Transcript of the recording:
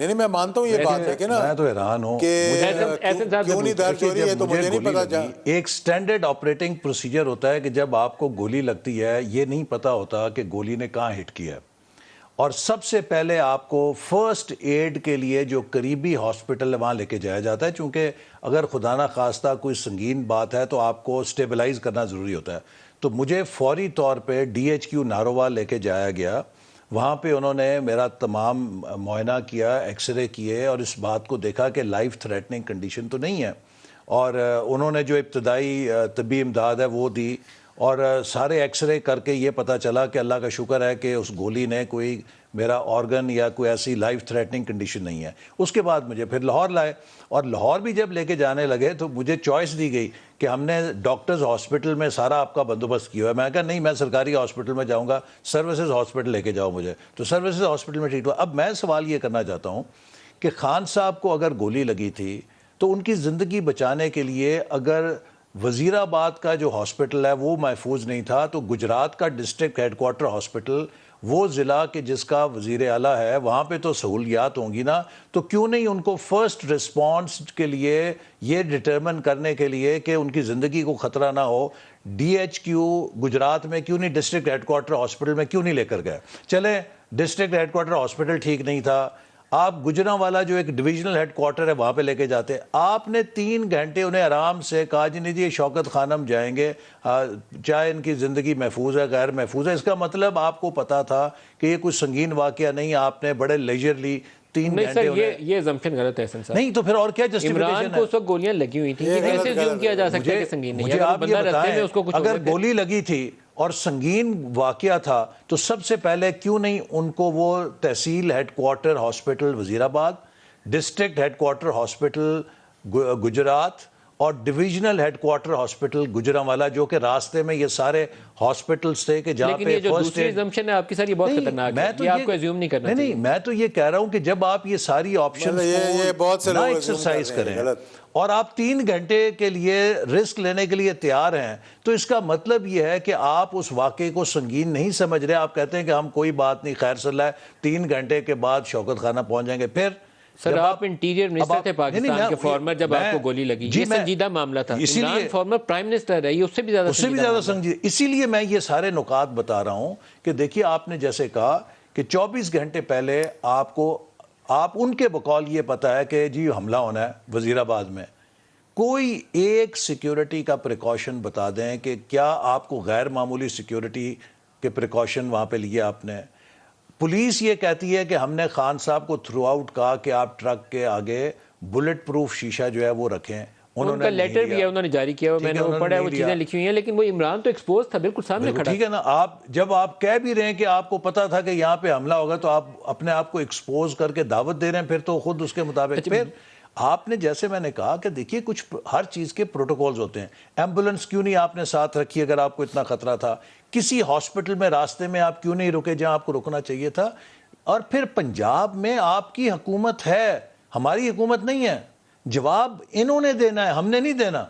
نہیں میں مانتا ہوں یہ بات ہے کہ نا میں تو حیران ہوں کہ کیوں نہیں درج ہو رہی ہے تو مجھے نہیں پتا. ایک سٹینڈرڈ آپریٹنگ پروسیجر ہوتا ہے کہ جب آپ کو گولی لگتی ہے یہ نہیں پتا ہوتا کہ گولی نے کہاں ہٹ کیا ہے، اور سب سے پہلے آپ کو فرسٹ ایڈ کے لیے جو قریبی ہاسپٹل وہاں لے کے جایا جاتا ہے، چونکہ اگر خدا نہ خواستہ کوئی سنگین بات ہے تو آپ کو سٹیبلائز کرنا ضروری ہوتا ہے. تو مجھے فوری طور پہ DHQ ناروال لے کے جایا گیا. وہاں پہ انہوں نے میرا تمام معائنہ کیا، ایکس رے کیے، اور اس بات کو دیکھا کہ لائف تھریٹننگ کنڈیشن تو نہیں ہے، اور انہوں نے جو ابتدائی طبی امداد ہے وہ دی، اور سارے ایکس رے کر کے یہ پتہ چلا کہ اللہ کا شکر ہے کہ اس گولی نے کوئی میرا آرگن یا کوئی ایسی لائف تھریٹننگ کنڈیشن نہیں ہے. اس کے بعد مجھے پھر لاہور لائے، اور لاہور بھی جب لے کے جانے لگے تو مجھے چوائس دی گئی کہ ہم نے ڈاکٹرز ہاسپٹل میں سارا آپ کا بندوبست کیا ہے. میں کہا نہیں، میں سرکاری ہاسپٹل میں جاؤں گا، سروسز ہاسپٹل لے کے جاؤ مجھے. تو سروسز ہاسپٹل میں ٹریٹ ہوا. اب میں سوال یہ کرنا چاہتا ہوں کہ خان صاحب کو اگر گولی لگی تھی تو ان کی زندگی بچانے کے لیے اگر وزیر آباد کا جو ہاسپٹل ہے وہ محفوظ نہیں تھا تو گجرات کا ڈسٹرکٹ ہیڈ کوارٹر ہاسپٹل، وہ ضلع کے جس کا وزیر اعلیٰ ہے، وہاں پہ تو سہولیات ہوں گی نا. تو کیوں نہیں ان کو فرسٹ رسپانس کے لیے یہ ڈٹرمن کرنے کے لیے کہ ان کی زندگی کو خطرہ نہ ہو، DHQ گجرات میں کیوں نہیں، ڈسٹرکٹ ہیڈ کوارٹر ہاسپٹل میں کیوں نہیں لے کر گئے؟ چلیں ڈسٹرکٹ ہیڈ کوارٹر ہاسپٹل ٹھیک نہیں تھا، آپ گجرانوالا جو ایک ڈویژنل ہیڈ کوارٹر ہے وہاں پہ لے کے جاتے. آپ نے 3 گھنٹے انہیں آرام سے کہا جی نہیں جی شوکت خانم جائیں گے، چاہے ان کی زندگی محفوظ ہے غیر محفوظ ہے. اس کا مطلب آپ کو پتا تھا کہ یہ کوئی سنگین واقعہ نہیں. آپ نے بڑے لیجرلی 3 گھنٹے یہ اسمپشن غلط ہے حسن صاحب. نہیں تو پھر اور کیا جسٹیفیکیشن ہے؟ عمران کو اس وقت گولیاں لگی ہوئی تھیں، یہ کیسے زیوم کیا جا سکتا ہے کہ سنگین نہیں ہے؟ مجھے آپ یہ بتائیں اگر گولی لگی تھی اور سنگین واقعہ تھا تو سب سے پہلے کیوں نہیں ان کو وہ تحصیل head quarter hospital Wazirabad, district head quarter hospital Gujrat اور divisional head quarter hospital Gujranwala, جو کہ راستے میں یہ سارے ہاسپٹلز تھے کہ جہاں پہ دوسری ایگزمپشن ہے آپ کی ساری بہت خطرناک ہے، یہ آپ کو ایزیوم نہیں کرنا چاہیے. نہیں، میں تو یہ کہہ رہا ہوں کہ جب آپ یہ ساری آپشنز کو نہ ایکسرسائز کریں اور آپ 3 گھنٹے کے لیے رسک لینے کے لیے تیار ہیں تو اس کا مطلب یہ ہے کہ آپ اس واقعے کو سنگین نہیں سمجھ رہے. آپ کہتے ہیں کہ ہم کوئی بات نہیں، خیر صلی اللہ ہے، 3 گھنٹے کے بعد شوکت خانہ پہنچ جائیں گے. پھر سر آپ انٹیریئر منسٹر تھے پاکستان کے فارمر، جب آپ کو گولی لگی یہ سنجیدہ معاملہ تھا. عمران فارمر پرائم منسٹر ہے، یہ اس سے بھی زیادہ سنجیدہ. اسی لیے میں یہ سارے نکات بتا رہا ہوں کہ دیکھیے آپ نے جیسے کہا کہ 24 گھنٹے پہلے آپ ان کے بقول یہ پتا ہے کہ جی حملہ ہونا ہے وزیر آباد میں. کوئی ایک سیکیورٹی کا پریکاشن بتا دیں کہ کیا آپ کو غیر معمولی سیکیورٹی کے پریکاشن وہاں پہ لیے آپ نے؟ پولیس یہ کہتی ہے کہ ہم نے خان صاحب کو تھرو آؤٹ کہا کہ آپ ٹرک کے آگے بلٹ پروف شیشہ جو ہے وہ رکھیں. ان کا لیٹر بھی ہے، انہوں نے جاری کیا، میں نے وہ پڑھا ہے، وہ چیزیں لکھی ہوئی ہیں، لیکن وہ عمران تو ایکسپوز تھا، بالکل سامنے کھڑا. ٹھیک ہے نا، جب آپ کہہ بھی رہے ہیں کہ آپ کو پتا تھا کہ یہاں پہ حملہ ہوگا تو آپ اپنے آپ کو ایکسپوز کر کے دعوت دے رہے ہیں، پھر تو خود اس کے مطابق. پھر آپ نے جیسے میں نے کہا کہ دیکھیے کچھ ہر چیز کے پروٹوکولز ہوتے ہیں. ایمبولنس کیوں نہیں آپ نے ساتھ رکھی اگر آپ کو اتنا خطرہ تھا؟ کسی ہاسپٹل میں راستے میں آپ کیوں نہیں رکے جہاں آپ کو رکنا چاہیے تھا؟ اور پھر پنجاب میں آپ کی حکومت ہے، ہماری حکومت نہیں ہے. جواب انہوں نے دینا ہے، ہم نے نہیں دینا.